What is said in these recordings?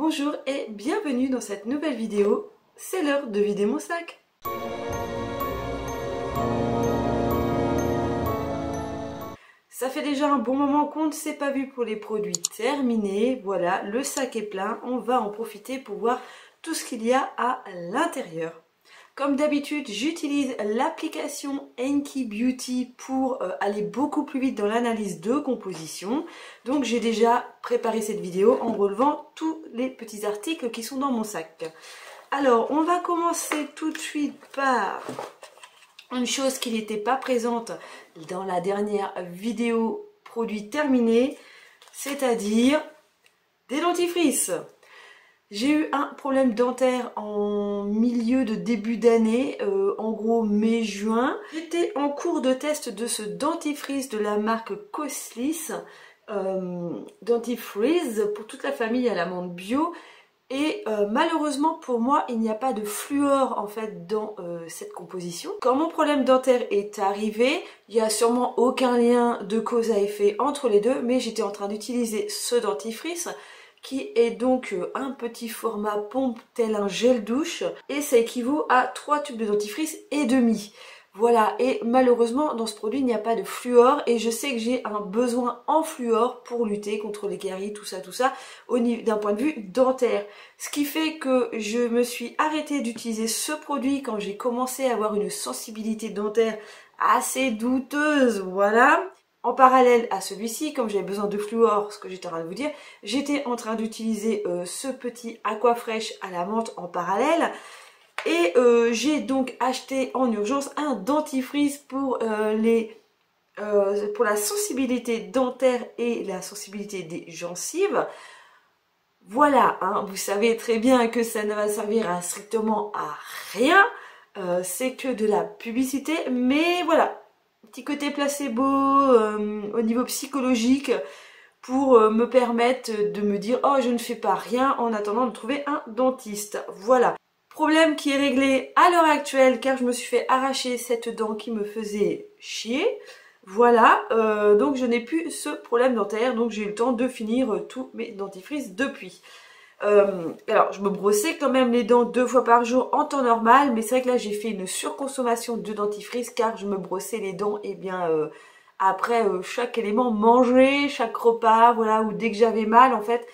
Bonjour et bienvenue dans cette nouvelle vidéo, c'est l'heure de vider mon sac. Ça fait déjà un bon moment qu'on ne s'est pas vu pour les produits terminés. Voilà, le sac est plein, on va en profiter pour voir tout ce qu'il y a à l'intérieur. Comme d'habitude, j'utilise l'application Enki Beauty pour aller beaucoup plus vite dans l'analyse de composition. Donc j'ai déjà préparé cette vidéo en relevant tous les petits articles qui sont dans mon sac. Alors, on va commencer tout de suite par une chose qui n'était pas présente dans la dernière vidéo produit terminé, c'est-à-dire des dentifrices. J'ai eu un problème dentaire en milieu de début d'année, en gros mai-juin. J'étais en cours de test de ce dentifrice de la marque Coslis, dentifrice pour toute la famille à l'amande bio. Et malheureusement pour moi, il n'y a pas de fluor en fait dans cette composition. Quand mon problème dentaire est arrivé, il n'y a sûrement aucun lien de cause à effet entre les deux, mais j'étais en train d'utiliser ce dentifrice qui est donc un petit format pompe tel un gel douche et ça équivaut à 3 tubes de dentifrice et demi. Voilà, et malheureusement dans ce produit il n'y a pas de fluor et je sais que j'ai un besoin en fluor pour lutter contre les caries, tout ça d'un point de vue dentaire. Ce qui fait que je me suis arrêtée d'utiliser ce produit quand j'ai commencé à avoir une sensibilité dentaire assez douteuse, voilà. En parallèle à celui-ci, comme j'avais besoin de fluor, ce que j'étais en train de vous dire, j'étais en train d'utiliser ce petit Aquafresh à la menthe en parallèle. Et j'ai donc acheté en urgence un dentifrice pour la sensibilité dentaire et la sensibilité des gencives. Voilà, hein, vous savez très bien que ça ne va servir à strictement à rien. C'est que de la publicité, mais voilà. Petit côté placebo au niveau psychologique pour me permettre de me dire oh je ne fais pas rien en attendant de trouver un dentiste. Voilà. Problème qui est réglé à l'heure actuelle car je me suis fait arracher cette dent qui me faisait chier. Voilà, donc je n'ai plus ce problème dentaire, donc j'ai eu le temps de finir tous mes dentifrices depuis. Alors je me brossais quand même les dents 2 fois par jour en temps normal, mais c'est vrai que là j'ai fait une surconsommation de dentifrice car je me brossais les dents et bien après chaque élément mangé, chaque repas, voilà, ou dès que j'avais mal en fait,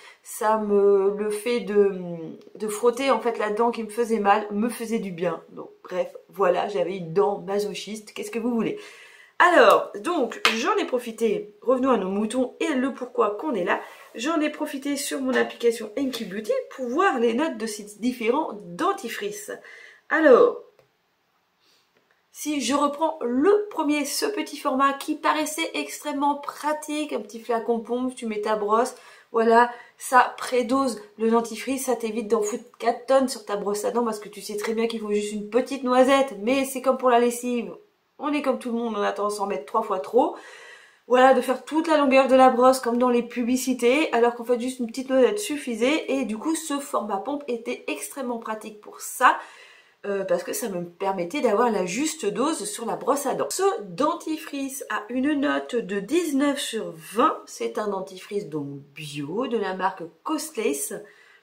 le fait de frotter en fait la dent qui me faisait mal me faisait du bien. Donc bref, voilà, j'avais une dent masochiste, qu'est-ce que vous voulez? Alors, donc, j'en ai profité, revenons à nos moutons et le pourquoi qu'on est là, j'en ai profité sur mon application Enki Beauty pour voir les notes de ces différents dentifrices. Alors, si je reprends le premier, ce petit format qui paraissait extrêmement pratique, un petit flacon pompe, tu mets ta brosse, voilà, ça prédose le dentifrice, ça t'évite d'en foutre 4 tonnes sur ta brosse à dents parce que tu sais très bien qu'il faut juste une petite noisette, mais c'est comme pour la lessive. On est comme tout le monde, on a tendance à en mettre 3 fois trop. Voilà, de faire toute la longueur de la brosse comme dans les publicités, alors qu'en fait juste une petite noisette suffisait. Et du coup, ce format pompe était extrêmement pratique pour ça, parce que ça me permettait d'avoir la juste dose sur la brosse à dents. Ce dentifrice a une note de 19 sur 20. C'est un dentifrice donc bio de la marque Coslis.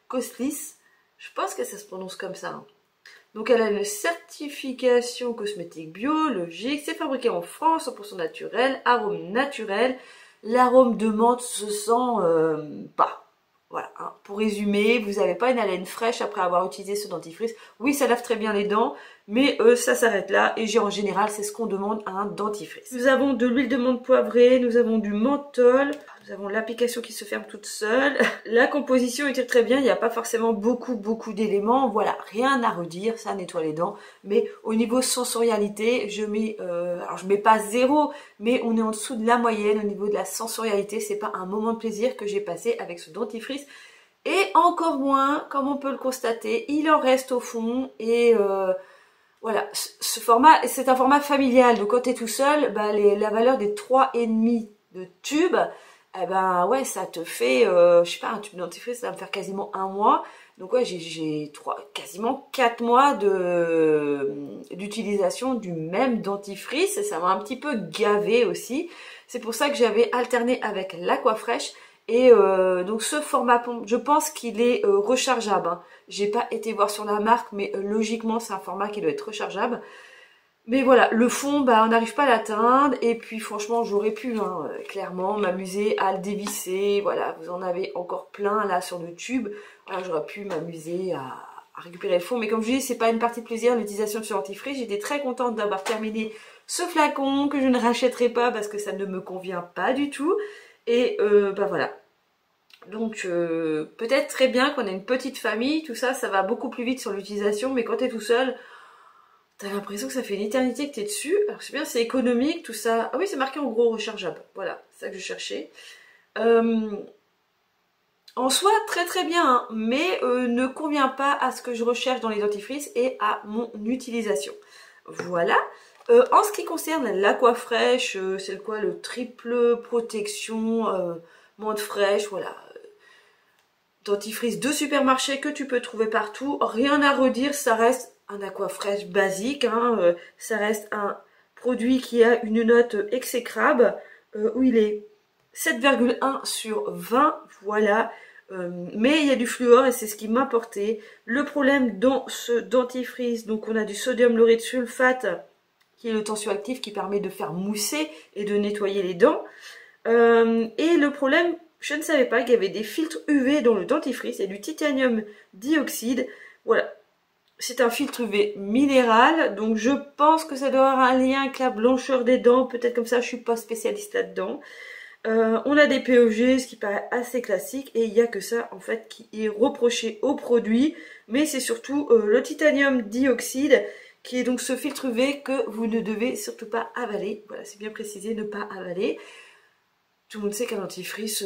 Coslis, je pense que ça se prononce comme ça, hein. Donc elle a une certification cosmétique biologique, c'est fabriqué en France, 100% naturel, arôme naturel. L'arôme de menthe se sent pas. Voilà, hein. Pour résumer, vous n'avez pas une haleine fraîche après avoir utilisé ce dentifrice. Oui, ça lave très bien les dents, mais ça s'arrête là. Et en général, c'est ce qu'on demande à un dentifrice. Nous avons de l'huile de menthe poivrée, nous avons du menthol. Nous avons l'application qui se ferme toute seule. La composition était très bien, il n'y a pas forcément beaucoup d'éléments. Voilà, rien à redire, ça nettoie les dents. Mais au niveau sensorialité, je mets, alors je mets pas 0, mais on est en dessous de la moyenne au niveau de la sensorialité. C'est pas un moment de plaisir que j'ai passé avec ce dentifrice. Et encore moins, comme on peut le constater, il en reste au fond et... voilà, ce format, c'est un format familial. Donc quand tu es tout seul, bah, la valeur des 3,5 de tubes, eh ben ouais, ça te fait, je sais pas, un tube de dentifrice, ça va me faire quasiment 1 mois. Donc ouais, j'ai quasiment 4 mois d'utilisation du même dentifrice et ça m'a un petit peu gavé aussi. C'est pour ça que j'avais alterné avec l'Aquafresh Et donc ce format pompe, je pense qu'il est rechargeable, hein. J'ai pas été voir sur la marque, mais logiquement c'est un format qui doit être rechargeable. Mais voilà, le fond, bah, on n'arrive pas à l'atteindre. Et puis franchement, j'aurais pu hein, clairement m'amuser à le dévisser. Voilà, vous en avez encore plein là sur le tube. Voilà, j'aurais pu m'amuser à récupérer le fond. Mais comme je dis, c'est pas une partie de plaisir l'utilisation de ce dentifrice. J'étais très contente d'avoir terminé ce flacon que je ne rachèterai pas parce que ça ne me convient pas du tout. Et bah voilà. Donc peut-être très bien qu'on ait une petite famille, tout ça, ça va beaucoup plus vite sur l'utilisation. Mais quand t'es tout seul... T'as l'impression que ça fait une éternité que t'es dessus. Alors c'est bien, c'est économique, tout ça. Ah oui, c'est marqué en gros rechargeable. Voilà, c'est ça que je cherchais. En soi, très très bien, hein, mais ne convient pas à ce que je recherche dans les dentifrices et à mon utilisation. Voilà. En ce qui concerne l'Aquafresh, c'est quoi le triple protection, menthe fraîche, voilà. Dentifrice de supermarché que tu peux trouver partout. Rien à redire, ça reste un Aquafresh basique, hein, ça reste un produit qui a une note exécrable, où il est 7,1 sur 20, voilà. Mais il y a du fluor et c'est ce qui m'a porté. Le problème dans ce dentifrice, donc on a du sodium laureth sulfate, qui est le tensioactif qui permet de faire mousser et de nettoyer les dents. Et le problème, je ne savais pas qu'il y avait des filtres UV dans le dentifrice et du titanium dioxyde. Voilà. C'est un filtre UV minéral, donc je pense que ça doit avoir un lien avec la blancheur des dents, peut-être comme ça, je suis pas spécialiste là-dedans. On a des PEG, ce qui paraît assez classique, et il n'y a que ça en fait qui est reproché au produit, mais c'est surtout le titanium dioxyde, qui est donc ce filtre UV que vous ne devez surtout pas avaler. Voilà, c'est bien précisé, ne pas avaler. Tout le monde sait qu'un dentifrice...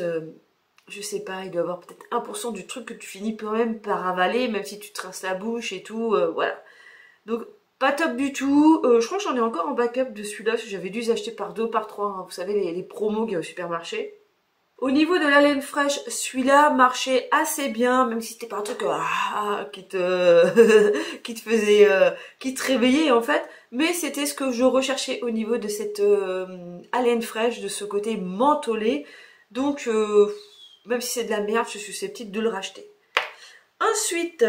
je sais pas, il doit y avoir peut-être 1% du truc que tu finis quand même par avaler, même si tu te rinces la bouche et tout, voilà. Donc, pas top du tout. Je crois que j'en ai encore en backup de celui-là, parce que j'avais dû les acheter par 2, par 3, hein, vous savez, les promos qu'il y a au supermarché. Au niveau de la laine fraîche, celui-là marchait assez bien, même si c'était pas un truc qui te qui te faisait qui te réveillait en fait, mais c'était ce que je recherchais au niveau de cette haleine fraîche, de ce côté mentholé. Donc même si c'est de la merde, je suis susceptible de le racheter. Ensuite,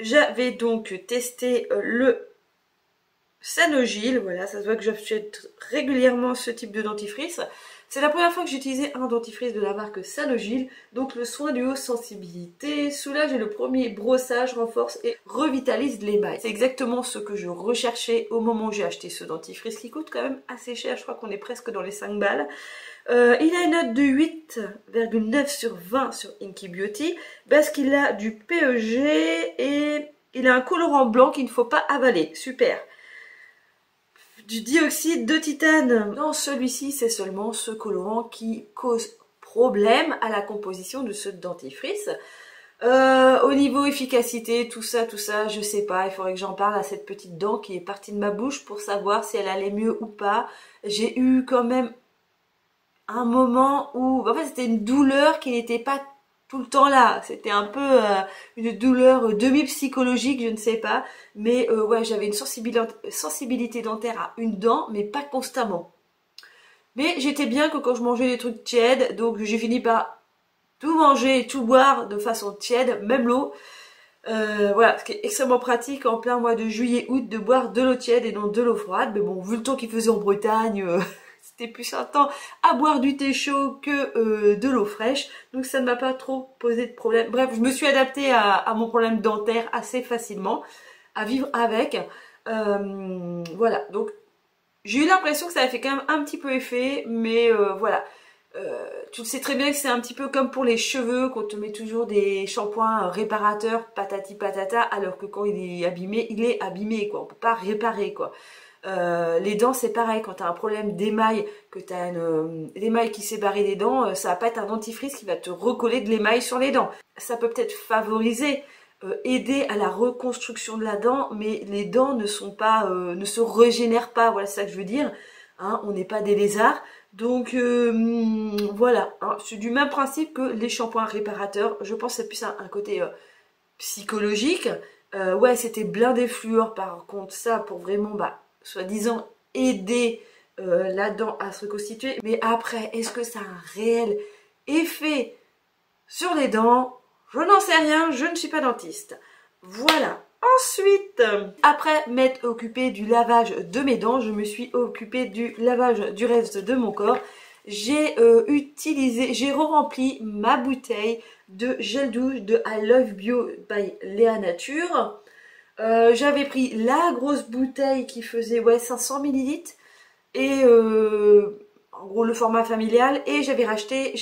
j'avais donc testé le Sanogil. Voilà, ça se voit que j'achète régulièrement ce type de dentifrice. C'est la première fois que j'utilisais un dentifrice de la marque Sanogil. Donc le soin du haut sensibilité soulage et le premier brossage renforce et revitalise l'émail. C'est exactement ce que je recherchais au moment où j'ai acheté ce dentifrice qui coûte quand même assez cher. Je crois qu'on est presque dans les 5 balles. Il a une note de 8,9 sur 20 sur Inky Beauty parce qu'il a du PEG et il a un colorant blanc qu'il ne faut pas avaler. Super. Du dioxyde de titane. Dans celui-ci, c'est seulement ce colorant qui cause problème à la composition de ce dentifrice. Au niveau efficacité, tout ça, je sais pas. Il faudrait que j'en parle à cette petite dent qui est partie de ma bouche pour savoir si elle allait mieux ou pas. J'ai eu quand même un moment où, en fait, c'était une douleur qui n'était pas tout le temps là. C'était un peu une douleur demi-psychologique, je ne sais pas. Mais ouais, j'avais une sensibilité dentaire à une dent, mais pas constamment. Mais j'étais bien que quand je mangeais des trucs tièdes, donc j'ai fini par tout manger et tout boire de façon tiède, même l'eau. Voilà, ce qui est extrêmement pratique en plein mois de juillet-août de boire de l'eau tiède et non de l'eau froide. Mais bon, vu le temps qu'il faisait en Bretagne... c'était plus un temps à boire du thé chaud que de l'eau fraîche. Donc ça ne m'a pas trop posé de problème. Bref, je me suis adaptée à mon problème dentaire assez facilement, à vivre avec. Voilà, donc j'ai eu l'impression que ça a fait quand même un petit peu effet, mais voilà. Tu le sais très bien que c'est un petit peu comme pour les cheveux, qu'on te met toujours des shampoings réparateurs, patati patata, alors que quand il est abîmé, quoi. On peut pas réparer, quoi. Les dents c'est pareil, quand tu as un problème d'émail, que tu as l'émail qui s'est barré des dents, ça va pas être un dentifrice qui va te recoller de l'émail sur les dents. Ça peut peut-être favoriser, aider à la reconstruction de la dent, mais les dents ne sont pas, ne se régénèrent pas, voilà, c'est ça que je veux dire, hein, on n'est pas des lézards, donc voilà, hein, c'est du même principe que les shampoings réparateurs. Je pense que c'est plus un côté psychologique. Ouais, c'était blindé fluor par contre, ça pour vraiment soi-disant aider la dent à se reconstituer. Mais après, est-ce que ça a un réel effet sur les dents, je n'en sais rien, je ne suis pas dentiste. Voilà. Ensuite, après m'être occupée du lavage de mes dents, je me suis occupée du lavage du reste de mon corps. J'ai re-rempli ma bouteille de gel douche de I Love Bio by Léa Nature. J'avais pris la grosse bouteille qui faisait 500 ml et en gros le format familial, et j'avais acheté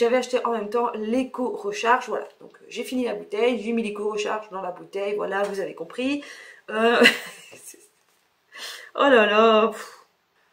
en même temps l'éco-recharge. Voilà, donc j'ai fini la bouteille, j'ai mis l'éco-recharge dans la bouteille, voilà, vous avez compris. Oh là là,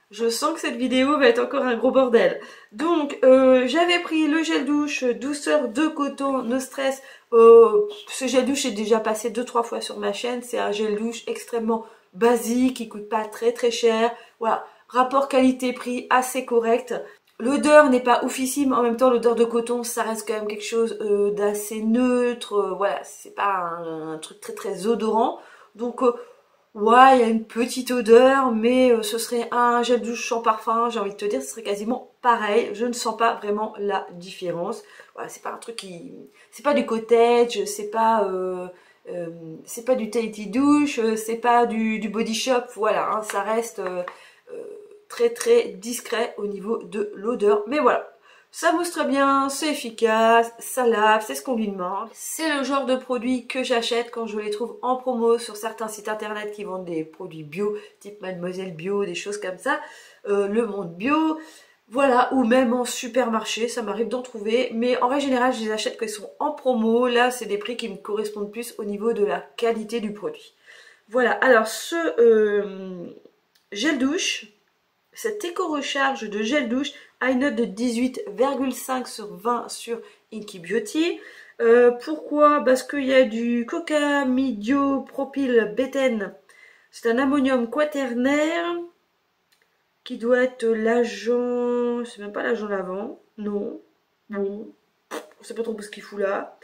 je sens que cette vidéo va être encore un gros bordel. Donc j'avais pris le gel douche douceur de coton no stress. Ce gel douche est déjà passé 2-3 fois sur ma chaîne. C'est un gel douche extrêmement basique, qui coûte pas très très cher. Voilà, rapport qualité-prix assez correct. L'odeur n'est pas oufissime, en même temps l'odeur de coton ça reste quand même quelque chose d'assez neutre. Voilà, c'est pas un truc très très odorant. Donc ouais, il y a une petite odeur, mais ce serait un gel douche sans parfum, j'ai envie de te dire, ce serait quasiment pareil. Je ne sens pas vraiment la différence. Voilà, c'est pas un truc qui... C'est pas du cottage, c'est pas du Tahiti douche, c'est pas du body shop, voilà, hein, ça reste très très discret au niveau de l'odeur. Mais voilà, ça mousse très bien, c'est efficace, ça lave, c'est ce qu'on lui demande. C'est le genre de produit que j'achète quand je les trouve en promo sur certains sites internet qui vendent des produits bio, type Mademoiselle Bio, des choses comme ça, Le Monde Bio, voilà, ou même en supermarché, ça m'arrive d'en trouver. Mais en règle générale, je les achète quand ils sont en promo. Là, c'est des prix qui me correspondent plus au niveau de la qualité du produit. Voilà, alors ce gel douche, cette éco-recharge de gel douche a une note de 18,5 sur 20 sur Inky Beauty. Pourquoi? Parce qu'il y a du cocamidopropylbétène. C'est un ammonium quaternaire qui doit être l'agent... C'est même pas l'agent lavant. Non. Bon. On sait pas trop ce qu'il fout là.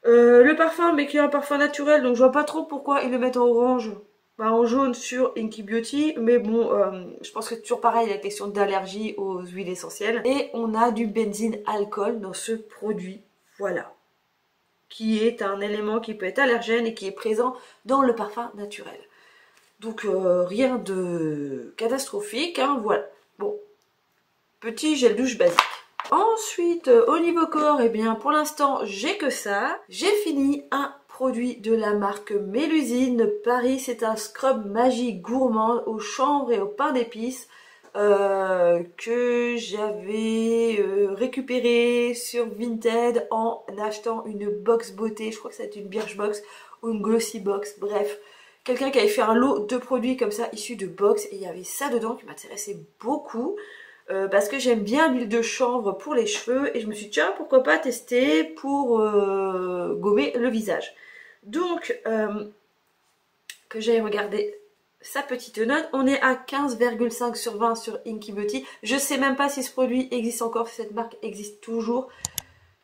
Le parfum, mais qui est un parfum naturel, donc je vois pas trop pourquoi ils le mettent en orange. En jaune sur Inky Beauty, mais bon, je pense que c'est toujours pareil, la question d'allergie aux huiles essentielles. Et on a du benzine alcool dans ce produit, voilà, qui est un élément qui peut être allergène et qui est présent dans le parfum naturel. Donc rien de catastrophique, hein, voilà. Bon, petit gel douche basique. Ensuite, au niveau corps, eh bien pour l'instant j'ai que ça. J'ai fini un produit de la marque Mélusine Paris, c'est un scrub magique gourmand au chanvre et au pain d'épices que j'avais récupéré sur Vinted en achetant une box beauté. Je crois que c'était une Birchbox ou une Glossy Box, bref. Quelqu'un qui avait fait un lot de produits comme ça issus de box, et il y avait ça dedans qui m'intéressait beaucoup. Parce que j'aime bien l'huile de chanvre pour les cheveux, et je me suis dit tiens, pourquoi pas tester pour gommer le visage. Donc que j'aille regarder sa petite note, on est à 15,5 sur 20 sur Inky Beauty. Je sais même pas si ce produit existe encore, si cette marque existe toujours,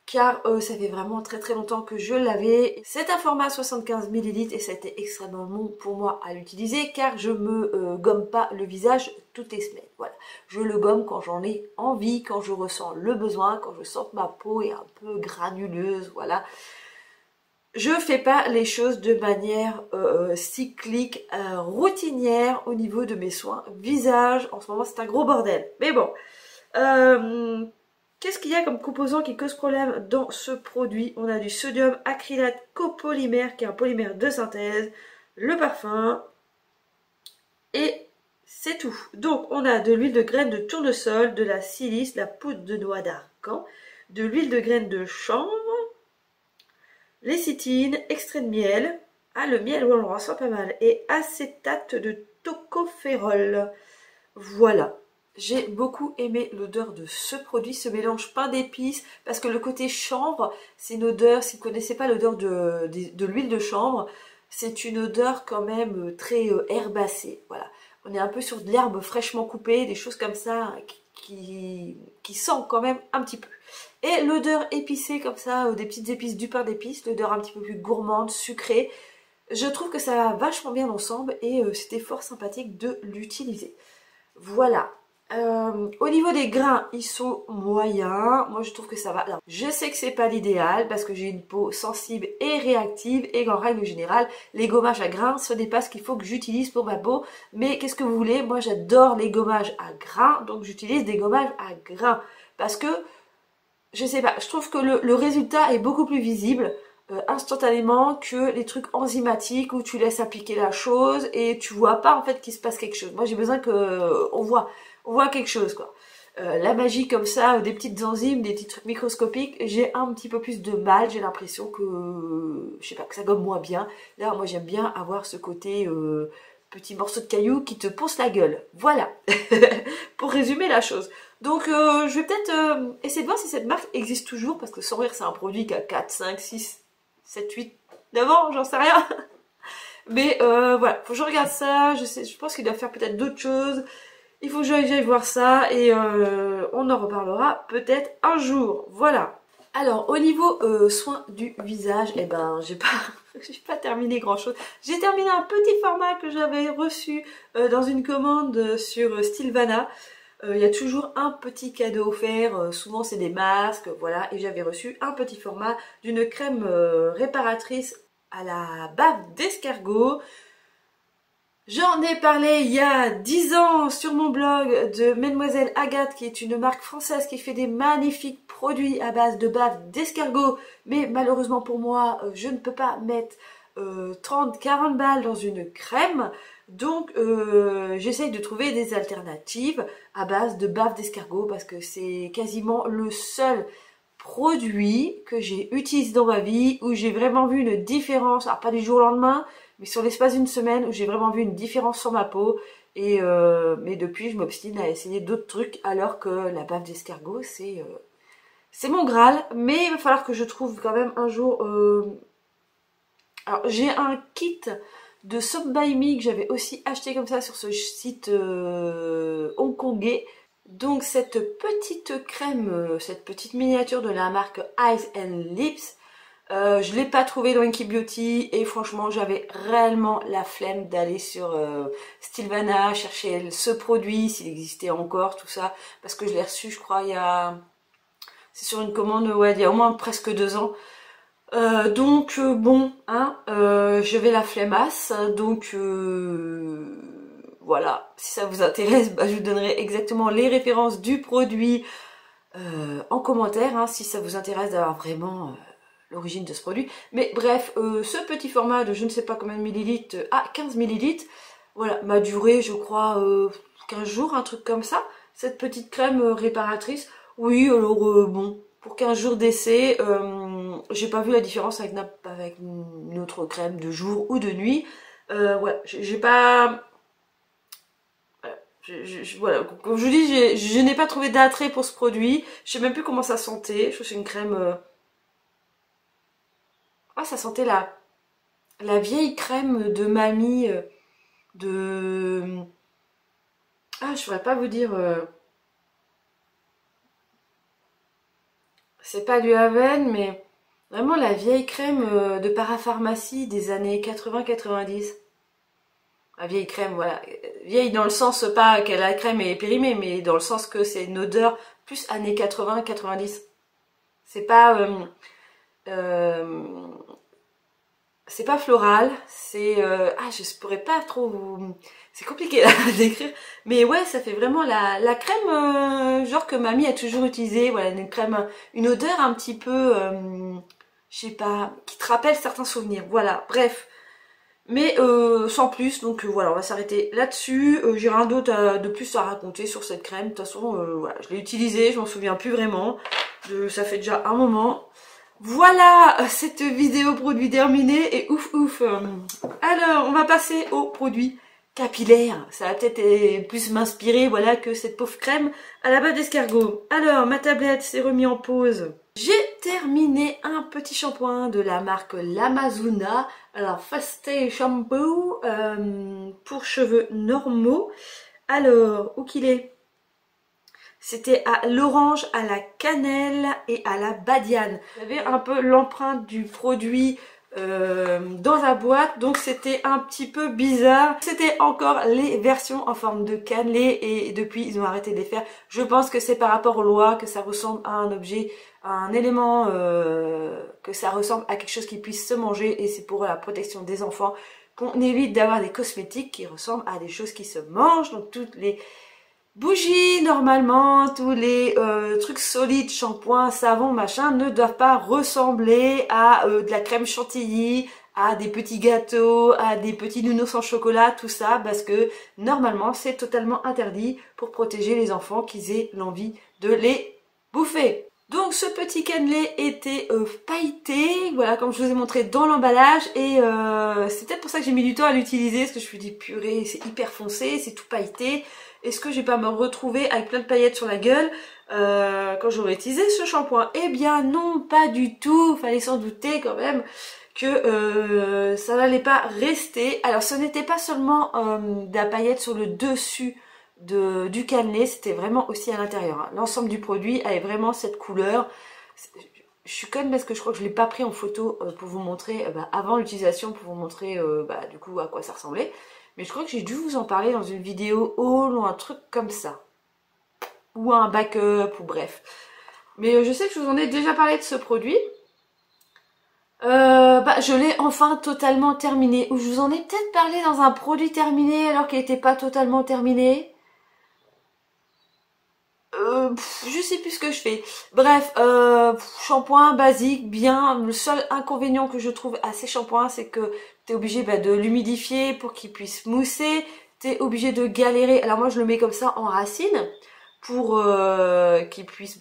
car ça fait vraiment très très longtemps que je l'avais. C'est un format 75 ml et ça a été extrêmement bon pour moi à l'utiliser, car je me gomme pas le visage toutes les semaines. Voilà, je le gomme quand j'en ai envie, quand je ressens le besoin, quand je sens que ma peau est un peu granuleuse, voilà. Je fais pas les choses de manière cyclique, routinière au niveau de mes soins visage. En ce moment c'est un gros bordel, mais bon. Qu'est-ce qu'il y a comme composant qui cause problème dans ce produit? On a du sodium acrylate copolymère, qui est un polymère de synthèse, le parfum, et c'est tout. Donc on a de l'huile de graines de tournesol, de la silice, la poudre de noix d'argan, de l'huile de graines de chanvre, lécithine, extrait de miel, le miel, on le ressent pas mal, et acétate de tocopherol. Voilà. J'ai beaucoup aimé l'odeur de ce produit, ce mélange pain d'épices, parce que le côté chanvre, c'est une odeur, si vous ne connaissez pas l'odeur de l'huile de chanvre, c'est une odeur quand même très herbacée. Voilà. On est un peu sur de l'herbe fraîchement coupée, des choses comme ça qui sentent quand même un petit peu. Et l'odeur épicée comme ça, des petites épices, du pain d'épices, l'odeur un petit peu plus gourmande, sucrée. Je trouve que ça va vachement bien ensemble et c'était fort sympathique de l'utiliser. Voilà. Au niveau des grains, ils sont moyens. Moi, je trouve que ça va. Alors, je sais que c'est pas l'idéal parce que j'ai une peau sensible et réactive et qu'en règle générale, les gommages à grains, ce n'est pas ce qu'il faut que j'utilise pour ma peau. Mais qu'est-ce que vous voulez? Moi, j'adore les gommages à grains, donc j'utilise des gommages à grains parce que je sais pas, je trouve que le résultat est beaucoup plus visible instantanément que les trucs enzymatiques où tu laisses appliquer la chose et tu vois pas en fait qu'il se passe quelque chose. Moi, j'ai besoin que on voit quelque chose quoi. La magie comme ça, des petites enzymes, des petits trucs microscopiques, j'ai un petit peu plus de mal, j'ai l'impression que, je sais pas, que ça gomme moins bien. Là, moi j'aime bien avoir ce côté petit morceau de caillou qui te ponce la gueule. Voilà, pour résumer la chose. Donc je vais peut-être essayer de voir si cette marque existe toujours, parce que sans rire c'est un produit qui a 4, 5, 6, 7, 8, 9 ans, j'en sais rien. Mais voilà, faut que je regarde ça, je pense qu'il doit faire peut-être d'autres choses. Il faut que j'aille voir ça et on en reparlera peut-être un jour. Voilà. Alors au niveau soins du visage, eh ben j'ai pas terminé grand chose. J'ai terminé un petit format que j'avais reçu dans une commande sur Stilvana. Il y a toujours un petit cadeau offert, souvent c'est des masques, voilà, et j'avais reçu un petit format d'une crème réparatrice à la bave d'escargot. J'en ai parlé il y a 10 ans sur mon blog de Mademoiselle Agathe, qui est une marque française qui fait des magnifiques produits à base de bave d'escargot, mais malheureusement pour moi, je ne peux pas mettre 30-40 balles dans une crème. Donc j'essaye de trouver des alternatives à base de bave d'escargot parce que c'est quasiment le seul produit que j'ai utilisé dans ma vie où j'ai vraiment vu une différence, alors pas du jour au lendemain, mais sur l'espace d'une semaine où j'ai vraiment vu une différence sur ma peau. Et mais depuis je m'obstine à essayer d'autres trucs alors que la bave d'escargot c'est mon Graal. Mais il va falloir que je trouve quand même un jour... Alors j'ai un kit de Soap by Me que j'avais aussi acheté comme ça sur ce site hongkongais. Donc cette petite crème, cette petite miniature de la marque Eyes and Lips, je ne l'ai pas trouvée dans Inky Beauty et franchement j'avais réellement la flemme d'aller sur Stilvana chercher ce produit, s'il existait encore, tout ça, parce que je l'ai reçu je crois il y a... C'est sur une commande, ouais, il y a au moins presque 2 ans. Donc bon, hein, j'avais la flemmasse, donc voilà, si ça vous intéresse, bah, je vous donnerai exactement les références du produit en commentaire, hein, si ça vous intéresse d'avoir vraiment l'origine de ce produit. Mais bref, ce petit format de je ne sais pas combien de millilitres à 15 millilitres, voilà, m'a duré je crois 15 jours, un truc comme ça, cette petite crème réparatrice. Oui, alors bon, pour 15 jours d'essai, j'ai pas vu la différence avec une autre crème de jour ou de nuit. Voilà, j'ai pas... Voilà, comme je vous dis, je n'ai pas trouvé d'attrait pour ce produit. Je sais même plus comment ça sentait. Je trouve que c'est une crème... Ah, ça sentait la vieille crème de mamie de... Ah, je pourrais pas vous dire... C'est pas du Haven, mais vraiment la vieille crème de parapharmacie des années 80-90. La vieille crème, voilà. Vieille dans le sens, pas que la crème est périmée, mais dans le sens que c'est une odeur plus années 80-90. C'est pas... c'est pas floral, c'est... ah, je pourrais pas trop vous... C'est compliqué à décrire, mais ouais, ça fait vraiment la crème genre que mamie a toujours utilisée, voilà, une crème, une odeur un petit peu, je sais pas, qui te rappelle certains souvenirs, voilà, bref. Mais sans plus, donc voilà, on va s'arrêter là-dessus. J'ai rien d'autre de plus à raconter sur cette crème, de toute façon, voilà, je l'ai utilisée, je m'en souviens plus vraiment, ça fait déjà un moment. Voilà, cette vidéo produit terminée et ouf ouf. Alors, on va passer aux produits capillaires. Ça va peut-être plus m'inspirer, voilà, que cette pauvre crème à la base d'escargot. Alors, ma tablette s'est remise en pause. J'ai terminé un petit shampoing de la marque Lamazuna. Alors, Fast Stay Shampoo pour cheveux normaux. Alors, où qu'il est? C'était à l'orange, à la cannelle et à la badiane. J'avais un peu l'empreinte du produit dans la boîte, donc c'était un petit peu bizarre. C'était encore les versions en forme de cannelé et depuis ils ont arrêté de les faire. Je pense que c'est par rapport aux lois que ça ressemble à un objet, à un élément, que ça ressemble à quelque chose qui puisse se manger et c'est pour la protection des enfants qu'on évite d'avoir des cosmétiques qui ressemblent à des choses qui se mangent. Donc toutes les bougies, normalement, tous les trucs solides, shampoing, savon, machin, ne doivent pas ressembler à de la crème chantilly, à des petits gâteaux, à des petits nounours en chocolat, tout ça, parce que normalement, c'est totalement interdit pour protéger les enfants qu'ils aient l'envie de les bouffer. Donc ce petit cannelé était pailleté, voilà, comme je vous ai montré dans l'emballage, et c'est peut-être pour ça que j'ai mis du temps à l'utiliser, parce que je me suis dit purée, c'est hyper foncé, c'est tout pailleté. Est-ce que je vais pas me retrouver avec plein de paillettes sur la gueule quand j'aurai utilisé ce shampoing? Eh bien non, pas du tout. Fallait s'en douter quand même que ça n'allait pas rester. Alors ce n'était pas seulement de la paillette sur le dessus du cannelé, c'était vraiment aussi à l'intérieur. Hein. L'ensemble du produit avait vraiment cette couleur. Je suis conne parce que je crois que je ne l'ai pas pris en photo pour vous montrer, avant l'utilisation, pour vous montrer du coup à quoi ça ressemblait. Mais je crois que j'ai dû vous en parler dans une vidéo haul ou un truc comme ça. Ou un backup, ou bref. Mais je sais que je vous en ai déjà parlé de ce produit. Je l'ai enfin totalement terminé. Ou je vous en ai peut-être parlé dans un produit terminé alors qu'il n'était pas totalement terminé. Je sais plus ce que je fais. Bref, shampoing basique, bien. Le seul inconvénient que je trouve à ces shampoings, c'est que t'es obligé de l'humidifier pour qu'il puisse mousser. T'es obligé de galérer. Alors moi, je le mets comme ça en racine pour qu'il puisse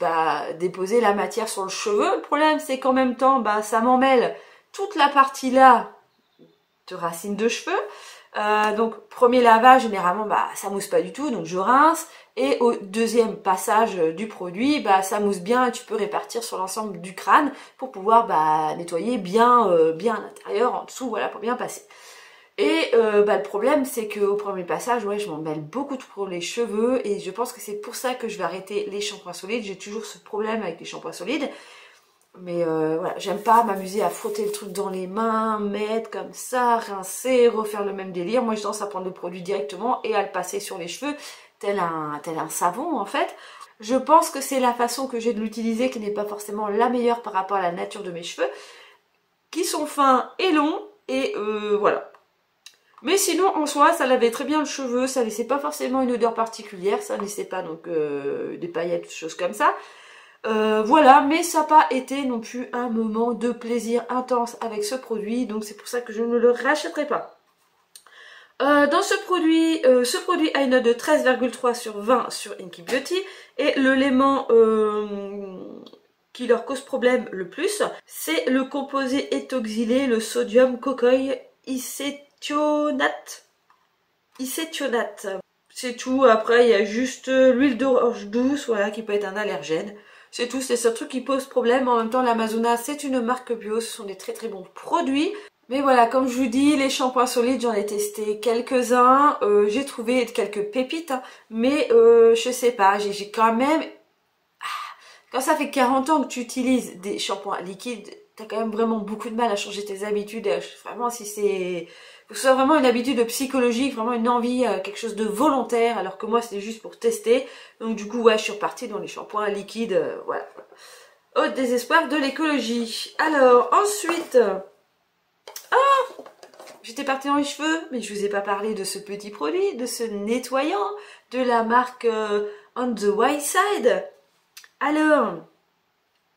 déposer la matière sur le cheveu. Le problème, c'est qu'en même temps, ça m'emmêle toute la partie là de racine de cheveux. Donc premier lavage, généralement ça mousse pas du tout, donc je rince. Et au deuxième passage du produit, ça mousse bien et tu peux répartir sur l'ensemble du crâne pour pouvoir nettoyer bien à l'intérieur, en dessous, voilà, pour bien passer. Et le problème, c'est qu'au premier passage, ouais, je m'en mêle beaucoup trop les cheveux et je pense que c'est pour ça que je vais arrêter les shampoings solides. J'ai toujours ce problème avec les shampoings solides. Mais voilà, j'aime pas m'amuser à frotter le truc dans les mains, mettre comme ça, rincer, refaire le même délire. Moi, je tendance à prendre le produit directement et à le passer sur les cheveux, tel un savon en fait. Je pense que c'est la façon que j'ai de l'utiliser qui n'est pas forcément la meilleure par rapport à la nature de mes cheveux, qui sont fins et longs, et voilà. Mais sinon, en soi, ça lavait très bien le cheveu, ça laissait pas forcément une odeur particulière, ça laissait pas donc des paillettes, des choses comme ça. Voilà, mais ça n'a pas été non plus un moment de plaisir intense avec ce produit, donc c'est pour ça que je ne le rachèterai pas. Dans ce produit a une note de 13,3 sur 20 sur Inky Beauty, et l'élément qui leur cause problème le plus, c'est le composé éthoxylé, le sodium cocoï icéthionate. C'est tout, après il y a juste l'huile d'orange douce, voilà, qui peut être un allergène. C'est tout, c'est ce truc qui pose problème. En même temps, l'Amazona, c'est une marque bio, ce sont des très très bons produits. Mais voilà, comme je vous dis, les shampoings solides, j'en ai testé quelques-uns. J'ai trouvé quelques pépites, hein, mais je sais pas, j'ai quand même... Quand ça fait 40 ans que tu utilises des shampoings liquides, t'as quand même vraiment beaucoup de mal à changer tes habitudes. Vraiment, si c'est... Faut que ce soit vraiment une habitude psychologique, vraiment une envie, quelque chose de volontaire, alors que moi c'était juste pour tester. Donc du coup, ouais, je suis repartie dans les shampoings liquides, voilà. Au désespoir de l'écologie. Alors, ensuite... J'étais partie dans les cheveux, mais je vous ai pas parlé de ce petit produit, de ce nettoyant, de la marque On the White Side. Alors,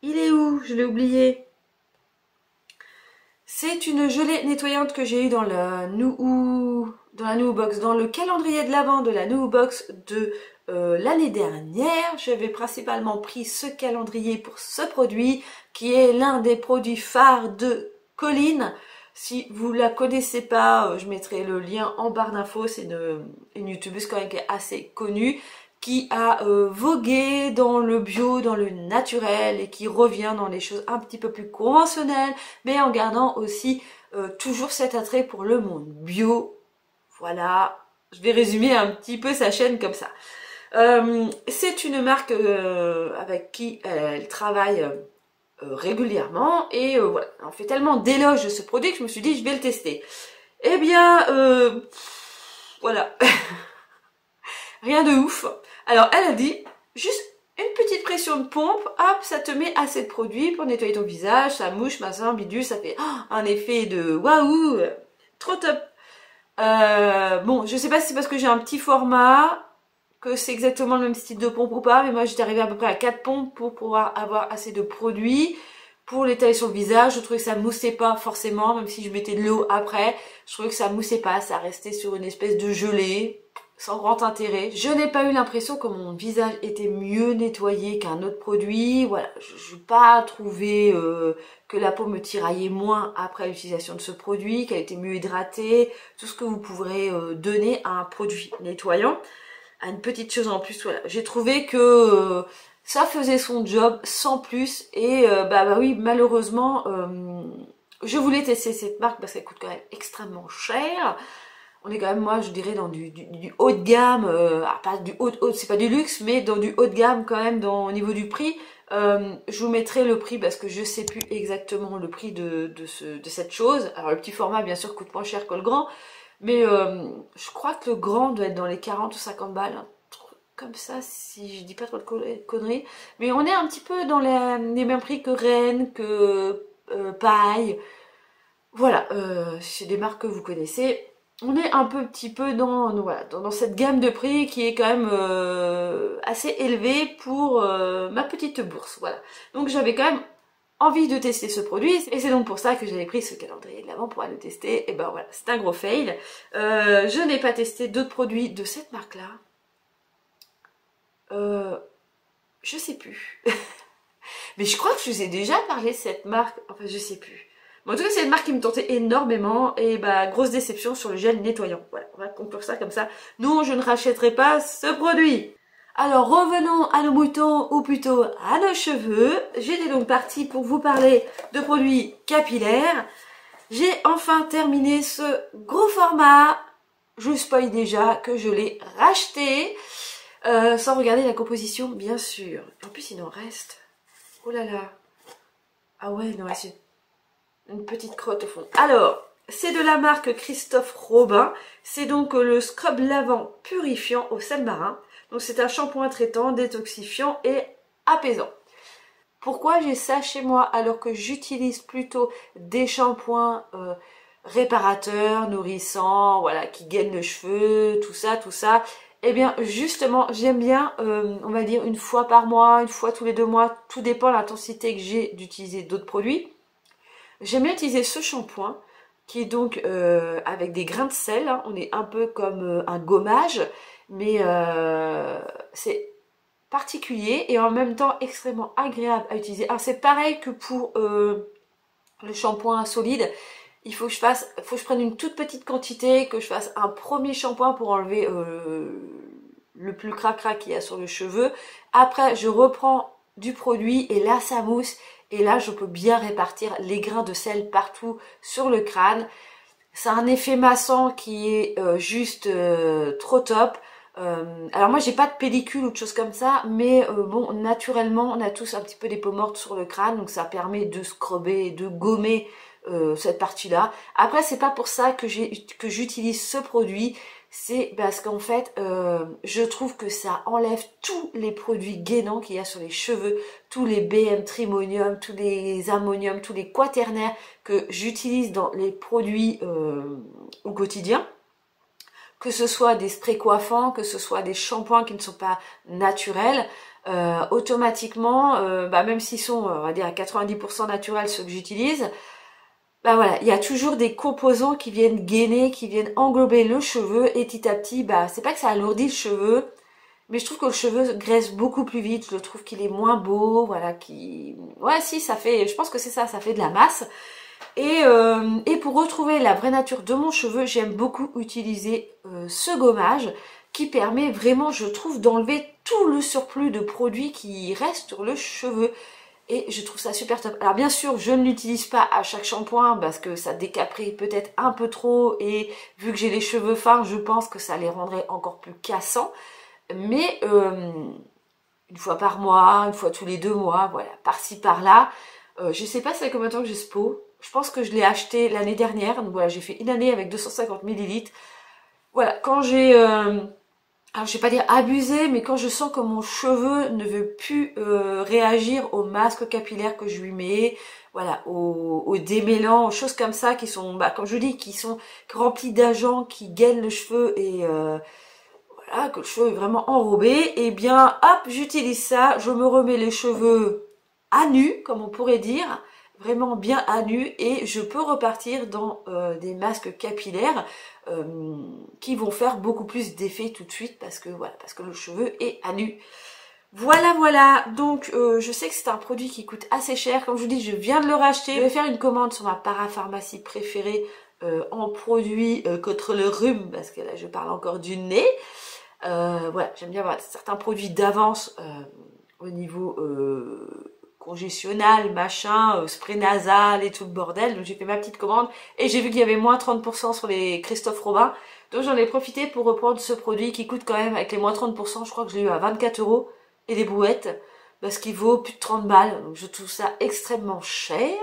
il est où? Je l'ai oublié. C'est une gelée nettoyante que j'ai eue dans la Nuhu Box, dans le calendrier de l'Avent de la Nuhu Box de l'année dernière. J'avais principalement pris ce calendrier pour ce produit, qui est l'un des produits phares de Colline. Si vous la connaissez pas, je mettrai le lien en barre d'infos. C'est une youtubeuse quand même qui est assez connue, qui a vogué dans le bio, dans le naturel, et qui revient dans les choses un petit peu plus conventionnelles, mais en gardant aussi toujours cet attrait pour le monde bio. Voilà, je vais résumer un petit peu sa chaîne comme ça. C'est une marque avec qui elle travaille régulièrement, et voilà, on fait tellement d'éloges de ce produit que je me suis dit je vais le tester. Eh bien, voilà, rien de ouf. Alors elle a dit juste une petite pression de pompe, hop, ça te met assez de produit pour nettoyer ton visage, ça mouche, machin, bidule, ça fait un effet de waouh, trop top. Bon, je sais pas si c'est parce que j'ai un petit format, que c'est exactement le même style de pompe ou pas, mais moi j'étais arrivée à peu près à 4 pompes pour pouvoir avoir assez de produits pour l'étaler sur le visage. Je trouvais que ça moussait pas forcément, même si je mettais de l'eau après, je trouvais que ça moussait pas, ça restait sur une espèce de gelée, sans grand intérêt. Je n'ai pas eu l'impression que mon visage était mieux nettoyé qu'un autre produit, voilà, je n'ai pas trouvé que la peau me tiraillait moins après l'utilisation de ce produit, qu'elle était mieux hydratée, tout ce que vous pourrez donner à un produit nettoyant. À une petite chose en plus, voilà, j'ai trouvé que ça faisait son job sans plus, et bah oui, malheureusement, je voulais tester cette marque parce qu'elle coûte quand même extrêmement cher. On est quand même, moi je dirais, dans du haut de gamme, pas du haut, c'est pas du luxe, mais dans du haut de gamme quand même au niveau du prix. Je vous mettrai le prix parce que je sais plus exactement le prix de cette chose. Alors le petit format bien sûr coûte moins cher que le grand, mais je crois que le grand doit être dans les 40 ou 50 balles, un truc comme ça, si je dis pas trop de conneries. Mais on est un petit peu dans les mêmes prix que Rennes, que Paille. Voilà, c'est des marques que vous connaissez. On est un petit peu voilà, dans cette gamme de prix qui est quand même assez élevée pour ma petite bourse. Voilà. Donc j'avais quand même envie de tester ce produit, et c'est donc pour ça que j'avais pris ce calendrier de l'Avent pour aller le tester. Et ben voilà, c'est un gros fail. Je n'ai pas testé d'autres produits de cette marque-là. Je sais plus. Mais je crois que je vous ai déjà parlé de cette marque, enfin je sais plus. Bon, en tout cas, c'est une marque qui me tentait énormément, et bah grosse déception sur le gel nettoyant. Voilà, on va conclure ça comme ça. Non, je ne rachèterai pas ce produit. Alors revenons à nos moutons, ou plutôt à nos cheveux. J'étais donc partie pour vous parler de produits capillaires. J'ai enfin terminé ce gros format. Je vous spoil déjà que je l'ai racheté, sans regarder la composition bien sûr. En plus il en reste. Oh là là. Ah ouais, non, c'est une petite crotte au fond. Alors, c'est de la marque Christophe Robin. C'est donc le scrub lavant purifiant au sel marin. Donc c'est un shampoing traitant, détoxifiant et apaisant. Pourquoi j'ai ça chez moi alors que j'utilise plutôt des shampoings réparateurs, nourrissants, voilà, qui gainent le cheveu, tout ça, tout ça. Eh bien justement, j'aime bien, on va dire une fois par mois, une fois tous les 2 mois, tout dépend de l'intensité que j'ai d'utiliser d'autres produits. J'aime bien utiliser ce shampoing qui est donc avec des grains de sel, hein. On est un peu comme un gommage, mais c'est particulier et en même temps extrêmement agréable à utiliser. Alors c'est pareil que pour le shampoing solide. Il faut que je prenne une toute petite quantité, que je fasse un premier shampoing pour enlever le plus cracra qu'il y a sur le cheveu. Après, je reprends du produit et là, ça mousse. Et là, je peux bien répartir les grains de sel partout sur le crâne. C'est un effet massant qui est juste trop top. Alors moi, j'ai pas de pellicule ou de choses comme ça, mais bon, naturellement, on a tous un petit peu des peaux mortes sur le crâne, donc ça permet de scrubber, de gommer cette partie-là. Après, c'est pas pour ça que j'utilise ce produit, c'est parce qu'en fait, je trouve que ça enlève tous les produits gainants qu'il y a sur les cheveux, tous les BM Trimonium, tous les ammonium, tous les quaternaires que j'utilise dans les produits au quotidien. Que ce soit des sprays coiffants, que ce soit des shampoings qui ne sont pas naturels, automatiquement, même s'ils sont, on va dire, à 90% naturels, ceux que j'utilise, voilà, il y a toujours des composants qui viennent gainer, qui viennent englober le cheveu, et petit à petit, c'est pas que ça alourdit le cheveu, mais je trouve que le cheveu graisse beaucoup plus vite, je trouve qu'il est moins beau, voilà, ouais, si, ça fait, je pense que c'est ça, ça fait de la masse. Et pour retrouver la vraie nature de mon cheveu, j'aime beaucoup utiliser ce gommage qui permet vraiment, je trouve, d'enlever tout le surplus de produits qui reste sur le cheveu. Et je trouve ça super top. Alors bien sûr, je ne l'utilise pas à chaque shampoing parce que ça décaprit peut-être un peu trop. Et vu que j'ai les cheveux fins, je pense que ça les rendrait encore plus cassants. Mais une fois par mois, une fois tous les 2 mois, voilà, par-ci par-là. Je sais pas ça fait combien de temps que j'ai ce pot. Je pense que je l'ai acheté l'année dernière. Donc voilà, j'ai fait une année avec 250 millilitres. Voilà, quand j'ai... alors je vais pas dire abusé, mais quand je sens que mon cheveu ne veut plus réagir au masque capillaire que je lui mets, voilà, aux démêlants, aux choses comme ça qui sont, bah, comme je dis, qui sont remplis d'agents, qui gainent le cheveu et voilà, que le cheveu est vraiment enrobé, et bien hop, j'utilise ça, je me remets les cheveux à nu, comme on pourrait dire, vraiment bien à nu, et je peux repartir dans des masques capillaires qui vont faire beaucoup plus d'effet tout de suite parce que voilà, parce que le cheveu est à nu. Voilà, voilà, donc je sais que c'est un produit qui coûte assez cher, comme je vous dis, je viens de le racheter, je vais faire une commande sur ma parapharmacie préférée en produit contre le rhume, parce que là je parle encore du nez. Voilà, j'aime bien avoir certains produits d'avance au niveau congestionnel, machin, spray nasal et tout le bordel. Donc j'ai fait ma petite commande et j'ai vu qu'il y avait moins 30% sur les Christophe Robin. Donc j'en ai profité pour reprendre ce produit qui coûte quand même, avec les moins 30%, je crois que je l'ai eu à 24 € et des brouettes, parce qu'il vaut plus de 30 balles. Donc je trouve ça extrêmement cher.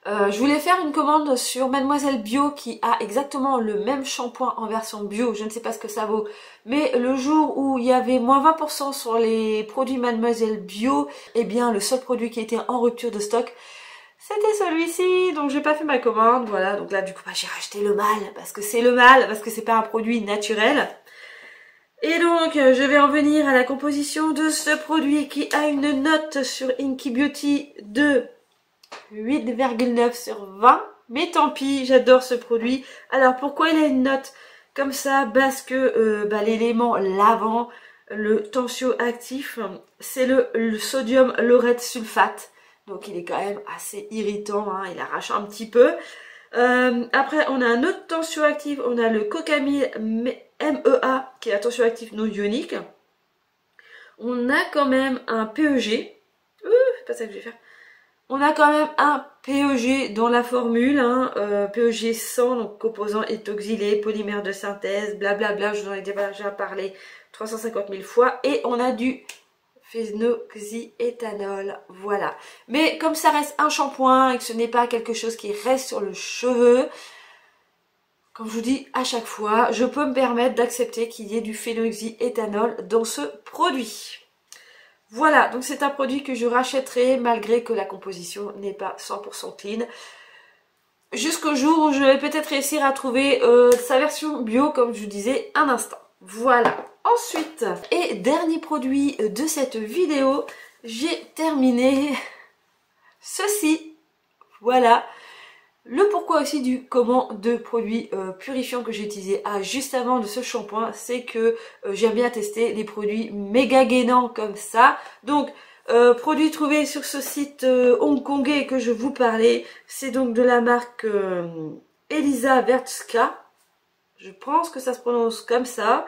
Je voulais faire une commande sur Mademoiselle Bio qui a exactement le même shampoing en version bio, je ne sais pas ce que ça vaut, mais le jour où il y avait moins 20% sur les produits Mademoiselle Bio, eh bien le seul produit qui était en rupture de stock, c'était celui-ci, donc j'ai pas fait ma commande, voilà, donc là du coup bah, j'ai racheté le mal, parce que c'est le mal, parce que c'est pas un produit naturel. Et donc, je vais en venir à la composition de ce produit qui a une note sur Inky Beauty de 8,9 sur 20, mais tant pis, j'adore ce produit. Alors pourquoi il a une note comme ça? Parce que l'élément lavant, le tensioactif, c'est le sodium laureth sulfate, donc il est quand même assez irritant, hein, il arrache un petit peu. Après on a un autre tensioactif, on a le cocamide MEA qui est un tensioactif non ionique. On a quand même un PEG, c'est pas ça que je vais faire. On a quand même un PEG dans la formule, hein, PEG 100, donc composant étoxylé, polymère de synthèse, blablabla, je vous en ai déjà parlé 350 000 fois. Et on a du phénoxyéthanol, voilà. Mais comme ça reste un shampoing et que ce n'est pas quelque chose qui reste sur le cheveu, comme je vous dis à chaque fois, je peux me permettre d'accepter qu'il y ait du phénoxyéthanol dans ce produit. Voilà, donc c'est un produit que je rachèterai malgré que la composition n'est pas 100% clean. Jusqu'au jour où je vais peut-être réussir à trouver sa version bio, comme je vous disais un instant. Voilà. Ensuite, et dernier produit de cette vidéo, j'ai terminé ceci. Voilà. Le pourquoi aussi du comment de produits purifiants que j'ai utilisé juste avant de ce shampoing, c'est que j'aime bien tester les produits méga gainants comme ça. Donc, produit trouvé sur ce site hongkongais que je vous parlais, c'est donc de la marque Elisa Vertska. Je pense que ça se prononce comme ça.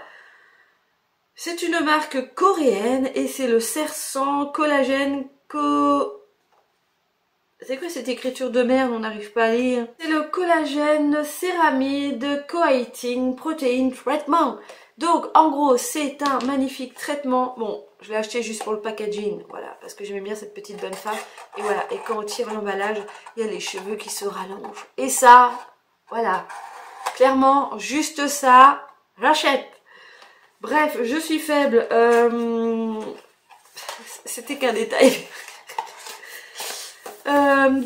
C'est une marque coréenne et c'est le Sersan Collagène C'est quoi cette écriture de merde, on n'arrive pas à lire? C'est le collagène céramide coating protein treatment. Donc en gros c'est un magnifique traitement. Bon, je l'ai acheté juste pour le packaging, voilà, parce que j'aimais bien cette petite bonne face. Et voilà, et quand on tire l'emballage, il y a les cheveux qui se rallongent. Et ça, voilà, clairement, juste ça, j'achète. Bref, je suis faible. C'était qu'un détail.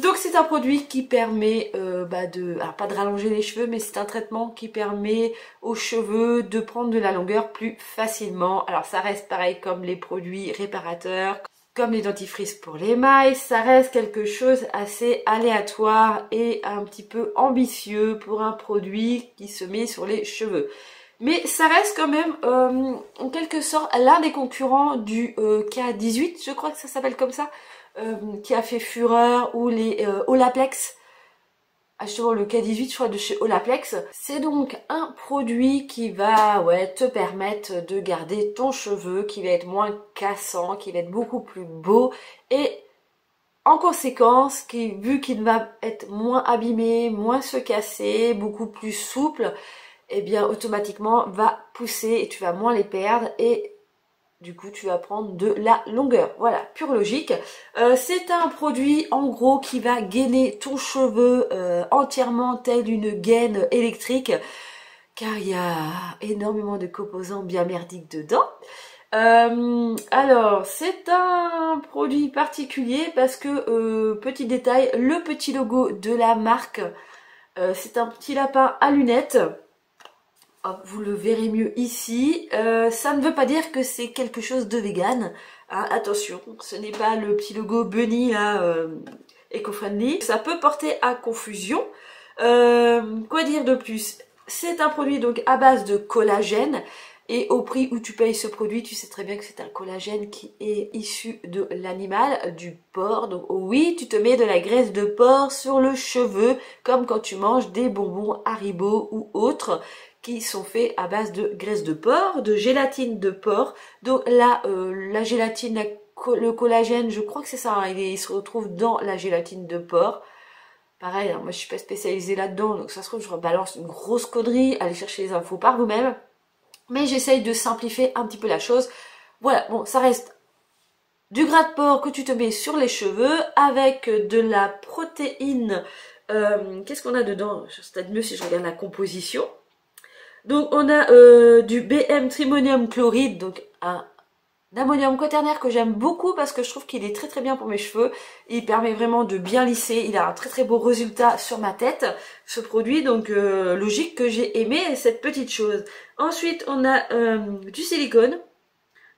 Donc c'est un produit qui permet alors pas de rallonger les cheveux, mais c'est un traitement qui permet aux cheveux de prendre de la longueur plus facilement. Alors ça reste pareil comme les produits réparateurs, comme les dentifrices pour les mailles, ça reste quelque chose assez aléatoire et un petit peu ambitieux pour un produit qui se met sur les cheveux. Mais ça reste quand même en quelque sorte l'un des concurrents du K18, je crois que ça s'appelle comme ça. Qui a fait fureur, ou les Olaplex, justement le K18 je crois de chez Olaplex. C'est donc un produit qui va te permettre de garder ton cheveu, qui va être moins cassant, qui va être beaucoup plus beau et en conséquence, vu qu'il va être moins abîmé, moins se casser, beaucoup plus souple, et bien automatiquement va pousser et tu vas moins les perdre et du coup tu vas prendre de la longueur. Voilà, pure logique. C'est un produit en gros qui va gainer ton cheveu entièrement tel une gaine électrique, car il y a énormément de composants bien merdiques dedans. Alors, c'est un produit particulier parce que, petit détail, le petit logo de la marque, c'est un petit lapin à lunettes. Hop, vous le verrez mieux ici. Ça ne veut pas dire que c'est quelque chose de vegan. Hein, attention, ce n'est pas le petit logo Bunny là, éco-friendly. Ça peut porter à confusion. Quoi dire de plus? C'est un produit donc à base de collagène. Et au prix où tu payes ce produit, tu sais très bien que c'est un collagène qui est issu de l'animal, du porc. Donc oui, tu te mets de la graisse de porc sur le cheveu, comme quand tu manges des bonbons Haribo ou autres, qui sont faits à base de graisse de porc, de gélatine de porc. Donc là, la gélatine, le collagène, je crois que c'est ça, hein, il se retrouve dans la gélatine de porc. Pareil, hein, moi je suis pas spécialisée là-dedans, donc ça se trouve je rebalance une grosse connerie, allez chercher les infos par vous-même. Mais j'essaye de simplifier un petit peu la chose. Voilà, bon, ça reste du gras de porc que tu te mets sur les cheveux avec de la protéine. Qu'est-ce qu'on a dedans? C'est mieux si je regarde la composition. Donc on a du BM trimonium chloride, donc un ammonium quaternaire que j'aime beaucoup parce que je trouve qu'il est très très bien pour mes cheveux. Il permet vraiment de bien lisser. Il a un très très beau résultat sur ma tête, ce produit. Donc logique que j'ai aimé cette petite chose. Ensuite, on a du silicone,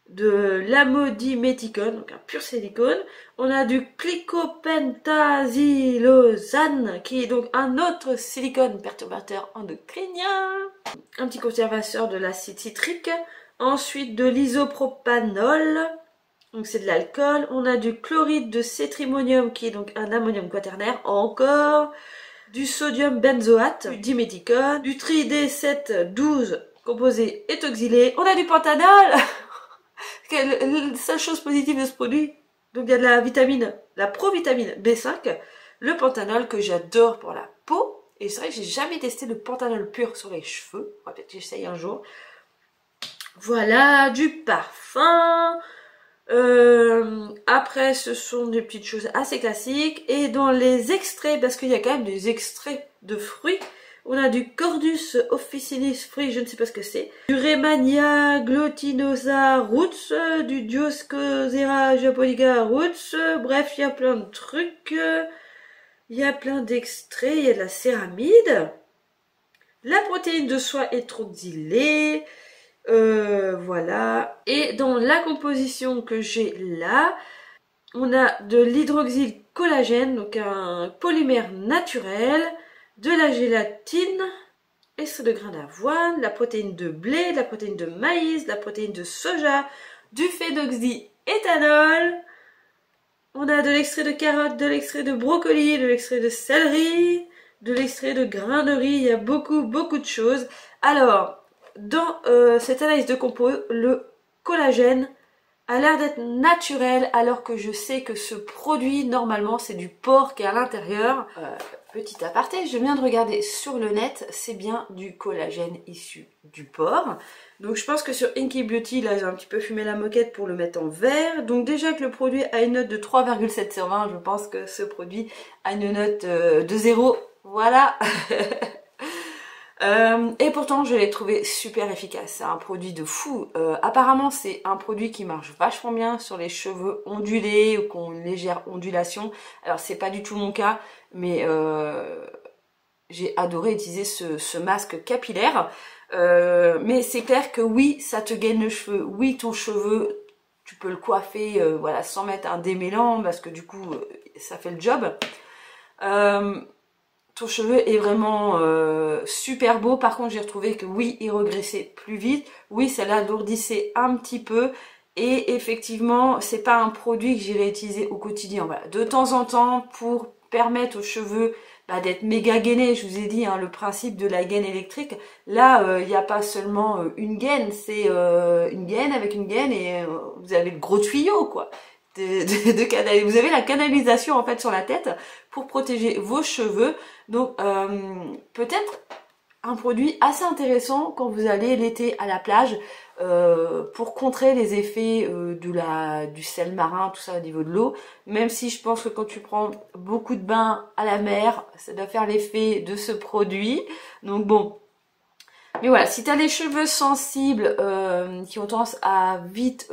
de l'amodiméticone, donc un pur silicone. On a du glycopentazylosane, qui est donc un autre silicone perturbateur endocrinien. Un petit conservateur de l'acide citrique. Ensuite, de l'isopropanol, donc c'est de l'alcool. On a du chloride de cétrimonium, qui est donc un ammonium quaternaire. Encore du sodium benzoate, du diméthicone, du tridé712 composé étoxylé. On a du pantanol. La seule chose positive de ce produit, donc il y a de la vitamine, la provitamine B5, le pantanol que j'adore pour la peau. Et c'est vrai que j'ai jamais testé le pantanol pur sur les cheveux. Peut-être que j'essaye un jour. Voilà, du parfum. Après, ce sont des petites choses assez classiques. Et dans les extraits, parce qu'il y a quand même des extraits de fruits, on a du Cordus officinis fruit, je ne sais pas ce que c'est. Du Rehmannia glutinosa roots, du Dioscosera japonica roots. Bref, il y a plein de trucs. Il y a plein d'extraits. Il y a de la céramide. La protéine de soie hydroxylée. Voilà. Et dans la composition que j'ai là, on a de l'hydroxyle collagène, donc un polymère naturel, de la gélatine, extrait de grains d'avoine, la protéine de blé, la protéine de maïs, la protéine de soja, du phénoxyéthanol. On a de l'extrait de carotte, de l'extrait de brocoli, de l'extrait de céleri, de l'extrait de grains de riz. Il y a beaucoup de choses. Alors, dans cette analyse de compo, le collagène a l'air d'être naturel, alors que je sais que ce produit, normalement, c'est du porc qui est à l'intérieur. Petit aparté, je viens de regarder sur le net, c'est bien du collagène issu du porc. Donc je pense que sur Inky Beauty, là j'ai un petit peu fumé la moquette pour le mettre en vert. Donc déjà que le produit a une note de 3,7 sur 20, je pense que ce produit a une note de 0. Voilà. Et pourtant je l'ai trouvé super efficace, c'est un produit de fou. Apparemment c'est un produit qui marche vachement bien sur les cheveux ondulés ou qui ont une légère ondulation. Alors c'est pas du tout mon cas, mais j'ai adoré utiliser ce masque capillaire. Mais c'est clair que oui, ça te gaine le cheveu, oui ton cheveu tu peux le coiffer voilà, sans mettre un démêlant parce que du coup ça fait le job. Ton cheveu est vraiment super beau. Par contre, j'ai retrouvé que oui, il regressait plus vite. Oui, ça l'alourdissait un petit peu. Et effectivement, c'est pas un produit que j'irai utiliser au quotidien. Voilà. De temps en temps, pour permettre aux cheveux d'être méga gainés. Je vous ai dit, hein, le principe de la gaine électrique. Là, il n'y a pas seulement une gaine. C'est une gaine avec une gaine et vous avez le gros tuyau, quoi. Vous avez la canalisation en fait sur la tête pour protéger vos cheveux. Donc peut-être un produit assez intéressant quand vous allez l'été à la plage. pour contrer les effets du sel marin, tout ça au niveau de l'eau. Même si je pense que quand tu prends beaucoup de bains à la mer, ça doit faire l'effet de ce produit. Donc bon. Mais voilà, si tu as les cheveux sensibles qui ont tendance à vite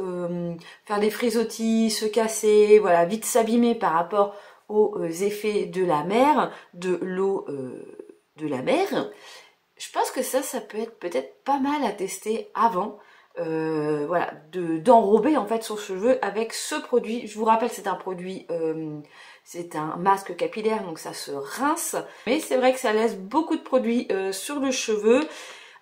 faire des frisottis, se casser, voilà, vite s'abîmer par rapport aux effets de la mer, de l'eau de la mer, je pense que ça peut être peut-être pas mal à tester avant. Voilà, d'enrober en fait son cheveu avec ce produit. Je vous rappelle, c'est un produit, c'est un masque capillaire, donc ça se rince. Mais c'est vrai que ça laisse beaucoup de produits sur le cheveu.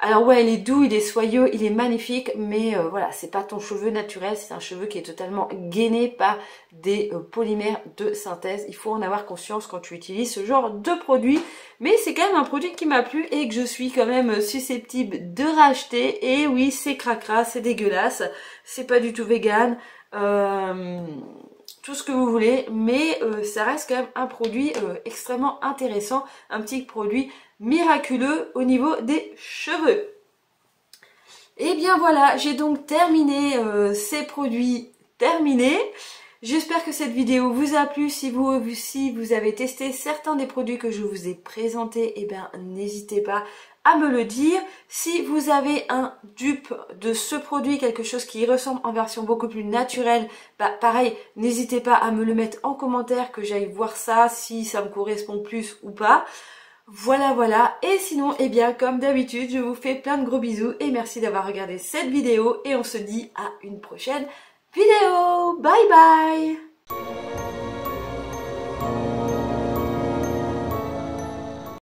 Alors ouais, il est doux, il est soyeux, il est magnifique, mais voilà, c'est pas ton cheveu naturel, c'est un cheveu qui est totalement gainé par des polymères de synthèse. Il faut en avoir conscience quand tu utilises ce genre de produit, mais c'est quand même un produit qui m'a plu et que je suis quand même susceptible de racheter. Et oui, c'est cracra, c'est dégueulasse, c'est pas du tout vegan, tout ce que vous voulez, mais ça reste quand même un produit extrêmement intéressant, un petit produit miraculeux au niveau des cheveux. Et bien voilà, j'ai donc terminé ces produits terminés. J'espère que cette vidéo vous a plu. Si vous avez testé certains des produits que je vous ai présentés, eh bien n'hésitez pas à me le dire. Si vous avez un dupe de ce produit, quelque chose qui y ressemble en version beaucoup plus naturelle, bah pareil, n'hésitez pas à me le mettre en commentaire, que j'aille voir ça, si ça me correspond plus ou pas. Voilà, voilà. Et sinon, eh bien, comme d'habitude, je vous fais plein de gros bisous et merci d'avoir regardé cette vidéo et on se dit à une prochaine vidéo. Bye bye!